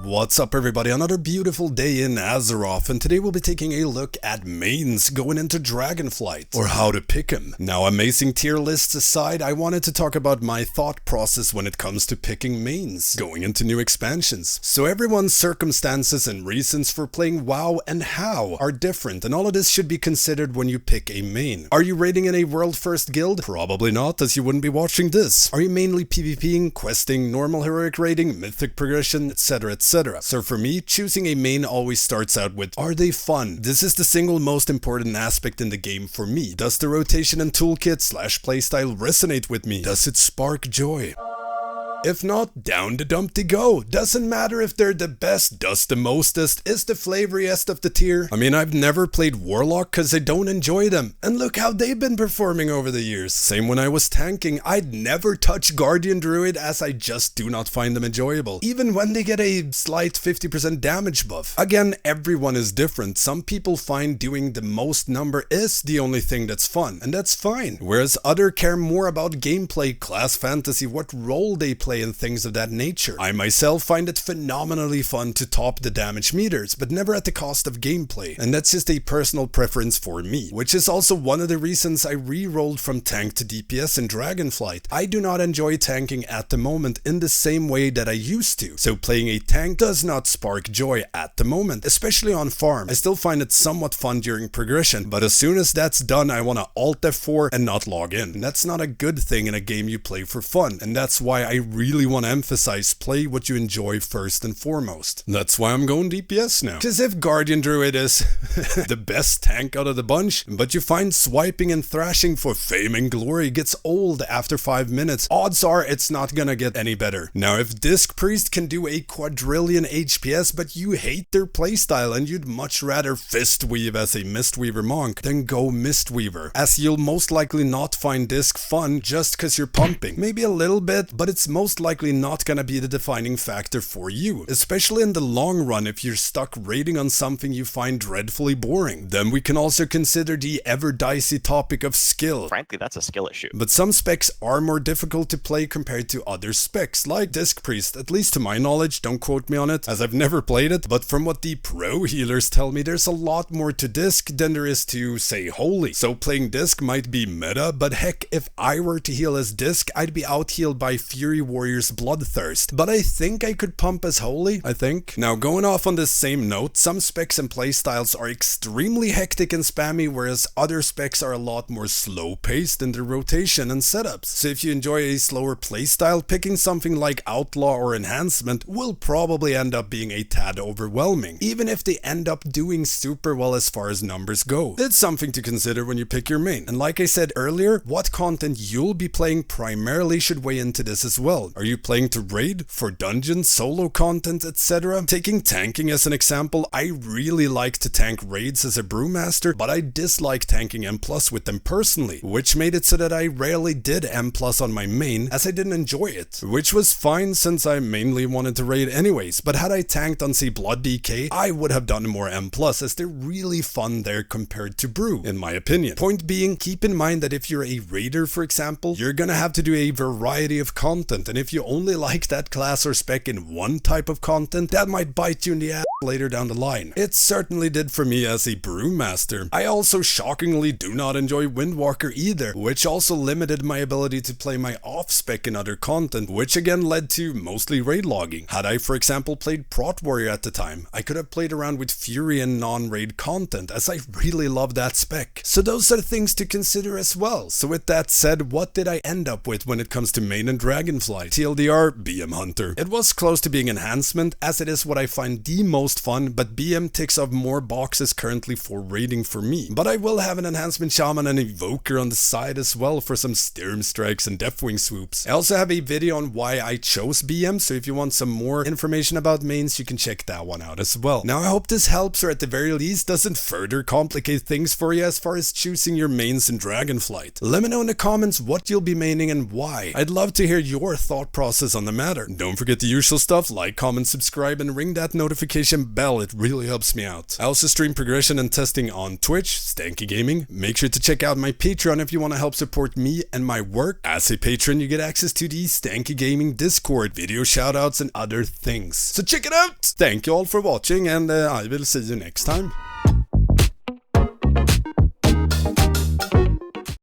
What's up everybody, another beautiful day in Azeroth, and today we'll be taking a look at mains going into Dragonflight, or how to pick them. Now, amazing tier lists aside, I wanted to talk about my thought process when it comes to picking mains, going into new expansions. So everyone's circumstances and reasons for playing WoW and how are different, and all of this should be considered when you pick a main. Are you raiding in a world first guild? Probably not, as you wouldn't be watching this. Are you mainly PvPing, questing, normal heroic raiding, mythic progression, etc, etc. So for me, choosing a main always starts out with, are they fun? This is the single most important aspect in the game for me. Does the rotation and toolkit / playstyle resonate with me? Does it spark joy? If not, down the dump they go. Doesn't matter if they're the best, does the mostest, is the flavoriest of the tier. I mean, I've never played Warlock cause I don't enjoy them, and look how they've been performing over the years. Same when I was tanking, I'd never touch Guardian Druid as I just do not find them enjoyable, even when they get a slight 50% damage buff. Again, everyone is different. Some people find doing the most number is the only thing that's fun, and that's fine. Whereas others care more about gameplay, class fantasy, what role they play, and things of that nature. I myself find it phenomenally fun to top the damage meters, but never at the cost of gameplay, and that's just a personal preference for me, which is also one of the reasons I re-rolled from tank to DPS in Dragonflight. I do not enjoy tanking at the moment in the same way that I used to, so playing a tank does not spark joy at the moment, especially on farm. I still find it somewhat fun during progression, but as soon as that's done, I want to Alt F4 and not log in. And that's not a good thing in a game you play for fun, and that's why I really want to emphasize play what you enjoy first and foremost. That's why I'm going DPS now. Because if Guardian Druid is the best tank out of the bunch, but you find swiping and thrashing for fame and glory gets old after 5 minutes, odds are it's not gonna get any better. Now, if Disc Priest can do a quadrillion HPS but you hate their playstyle and you'd much rather Fist Weave as a Mistweaver monk, then go Mistweaver, as you'll most likely not find Disc fun just cause you're pumping. Maybe a little bit, but it's most likely not gonna be the defining factor for you, especially in the long run if you're stuck raiding on something you find dreadfully boring. Then we can also consider the ever dicey topic of skill. Frankly, that's a skill issue. But some specs are more difficult to play compared to other specs, like Disc Priest, at least to my knowledge. Don't quote me on it, as I've never played it, but from what the pro healers tell me, there's a lot more to Disc than there is to, say, Holy. So playing Disc might be meta, but heck, if I were to heal as Disc, I'd be out-healed by Fury Warrior's Bloodthirst. But I think I could pump as Holy, I think. Now, going off on this same note, some specs and playstyles are extremely hectic and spammy, whereas other specs are a lot more slow-paced in their rotation and setups. So if you enjoy a slower playstyle, picking something like Outlaw or Enhancement will probably end up being a tad overwhelming, even if they end up doing super well as far as numbers go. It's something to consider when you pick your main. And like I said earlier, what content you'll be playing primarily should weigh into this as well. Are you playing to raid, for dungeons, solo content, etc? Taking tanking as an example, I really like to tank raids as a brewmaster, but I dislike tanking M+ with them personally, which made it so that I rarely did M+ on my main, as I didn't enjoy it, which was fine since I mainly wanted to raid anyways. But had I tanked on, say, Blood DK, I would have done more M+, as they're really fun there compared to brew, in my opinion. Point being, keep in mind that if you're a raider, for example, you're gonna have to do a variety of content, and if you only like that class or spec in one type of content, that might bite you in the ass later down the line. It certainly did for me as a brewmaster. I also shockingly do not enjoy Windwalker either, which also limited my ability to play my off-spec in other content, which again led to mostly raid logging. Had I, for example, played Prot Warrior at the time, I could have played around with Fury and non-raid content, as I really love that spec. So those are things to consider as well. So with that said, what did I end up with when it comes to main and Dragonflight? TLDR, BM Hunter. It was close to being Enhancement, as it is what I find the most fun, but BM ticks off more boxes currently for raiding for me. But I will have an Enhancement Shaman and Evoker on the side as well for some Sturm Strikes and Deathwing Swoops. I also have a video on why I chose BM, so if you want some more information about mains, you can check that one out as well. Now, I hope this helps, or at the very least doesn't further complicate things for you as far as choosing your mains in Dragonflight. Let me know in the comments what you'll be maining and why. I'd love to hear your thoughts thought process on the matter. Don't forget the usual stuff, like, comment, subscribe, and ring that notification bell. It really helps me out. I also stream progression and testing on Twitch, Stankie Gaming. Make sure to check out my Patreon if you want to help support me and my work. As a patron, you get access to the Stankie Gaming Discord, video shoutouts, and other things. So check it out! Thank you all for watching, and I will see you next time.